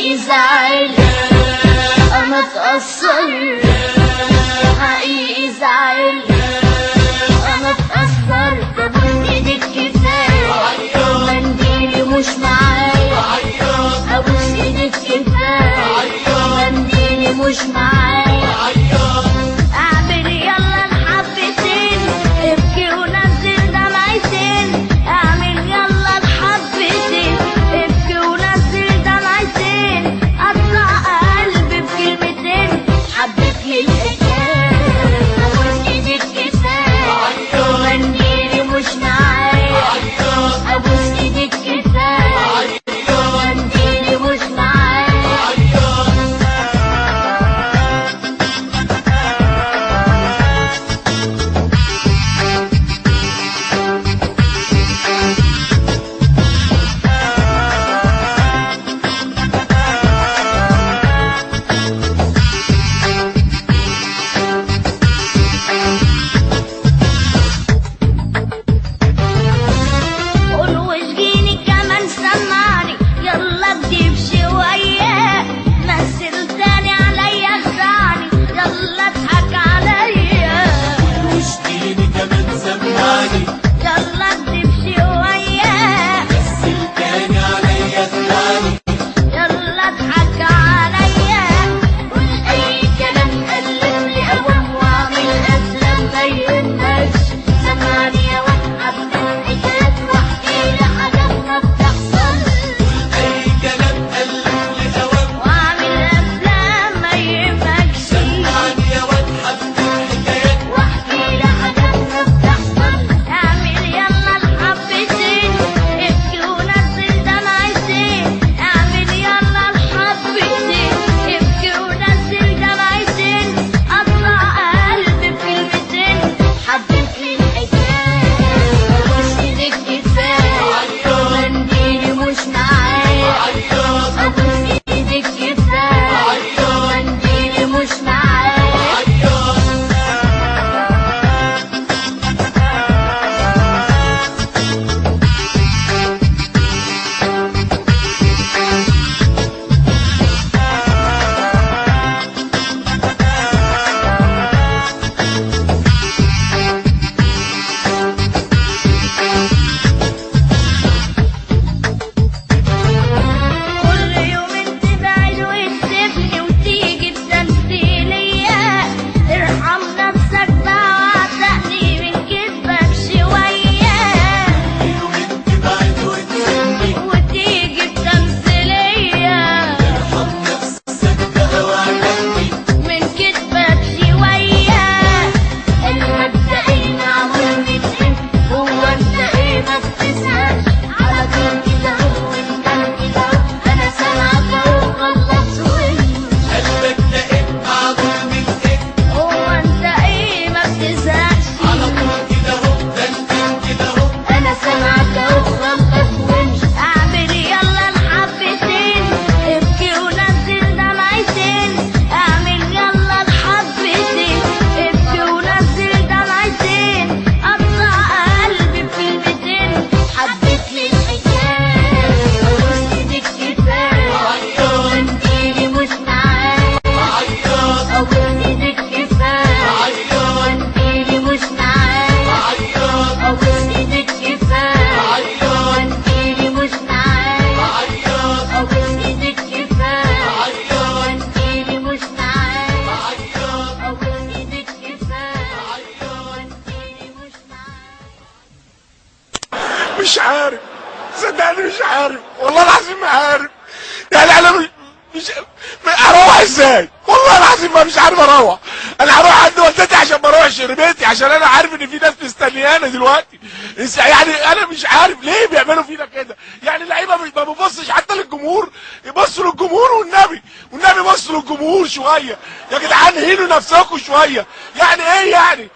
حقيقي زعل انا اتأثر، حقيقي زعل انا اتأثرت. ابوس ايدك كفاية منديلي مش معايا، ابوس ايدك كفاية منديلي مش معايا. اعمل يلا الحبتين ابكي ونزل دمعتين، اعمل يلا الحبتين ابكي ونزل دمعتين، قطع قلبي بكلمتين حبيت للحكاية. ابوس ايدك كفاية منديلي مش معايا، ابوس ايدك كفاية منديلي مش معايا. قول واشجيني كمان سمعني يلا اكدب شوية، مثل تاني عليا خدعني يلا اضحك عليا. واشجيني كمان سمعني يلا اكدب شوية، مثل تاني عليا خدعني يلا اضحك عليا. قول اي كلام قلبني اوام واعمل افلام ما يهمكش، سمعني يا واد حبة حكايات واحكي لي حاجات ما بتحصل، اي كلام قلبني اوام واعمل افلام ما يهمكش، سمعني يا واد حبة حكايات واحكي لي حاجات ما بتحصل. اعمل يلا الحبتين ابكي ونزل دمعتين، اعمل يلا الحبتين ابكي ونزل دمعتين، قطع قلبي بكلمتين حبيت للحكاية. ابوس ايدك كفاية منديلي مش معايا، ابوس ايدك كفاية منديلي مش معايا. كل يوم تبعد وتسيبني وتيجي بتمثيلية، ارحم نفسك بقى وعتقني من كذبك شوية. يومين تبعد وتسيبني وتيجي بتمثيلية ارحم نفسك بقى واعتقني من كذبك شوية. المبدئي معمول من ايه؟ هو انت ايه ما بتسألش على طول كده وانت كده، انا سامعك اهو خلص وانت. قلبك دقيق معمول من ايه؟ هو انت ايه ما بتزهقش على طول كده اهو ده انت كده اهو انا سامعك اهو خلص وانت. اعمل يلا الحبتين ابكي ونزل دمعتين، اعمل يلا الحبتين ابكي ونزل دمعتين، قطع قلبي بكلمتين حبيت للحكاية. ابوس ايدك كفاية منديلي مش معايا، ابوس ايدك كفاية منديلي مش معايا، ابوس ايدك كفاية منديلي مش معايا، ابوس ايدك كفاية منديلي مش معايا، ابوس ايدك كفاية منديلي مش معايا. مش عارف، صدقني مش عارف، والله العظيم ما عارف. يعني انا مش اروح ازاي؟ والله العظيم ما مش عارف اروح. انا هروح عند والدتي عشان ما اروحش بيتي، عشان انا عارف ان في ناس مستنيانا دلوقتي. يعني انا مش عارف ليه بيعملوا فينا كده. يعني اللعيبه ما بيبصش حتى للجمهور، يبصوا للجمهور والنبي بصوا للجمهور شويه يا جدعان، هينوا نفسكم شويه. يعني ايه يعني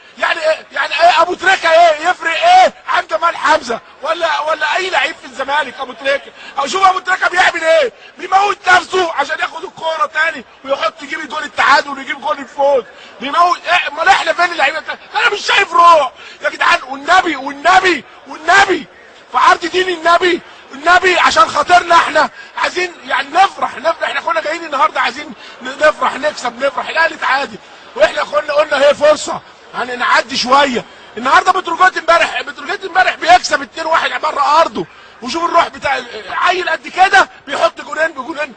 ايه ابو تريكه ايه يفرق ايه عن جمال حمزه ولا اي لعيب في الزمالك؟ ابو تريكه او شوف ابو تريكه بيعمل ايه، بيموت نفسه عشان ياخد الكوره تاني ويحط يجيب جول التعادل ويجيب جول الفوز. بيموت ايه؟ امال احنا فين اللعيبه؟ انا مش شايف روح يا جدعان. والنبي في عرض دين النبي النبي عشان خاطرنا احنا عايزين يعني نفرح احنا كنا جايين النهارده عايزين نفرح نكسب نفرح، الاهلي تعادل واحنا كنا قلنا هي فرصه يعني نعدي شويه. النهارده بتروجيت امبارح بيكسب 2-1 بره ارضه، وشوف الروح بتاع عيل قد كده بيحط جولين بجولين،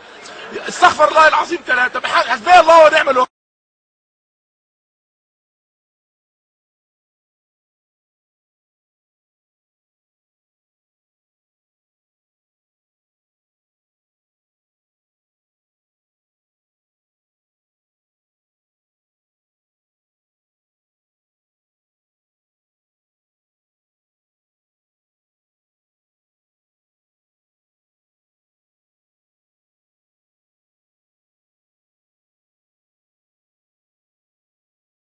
استغفر الله العظيم 3. حسبي الله ونعم الوكيل.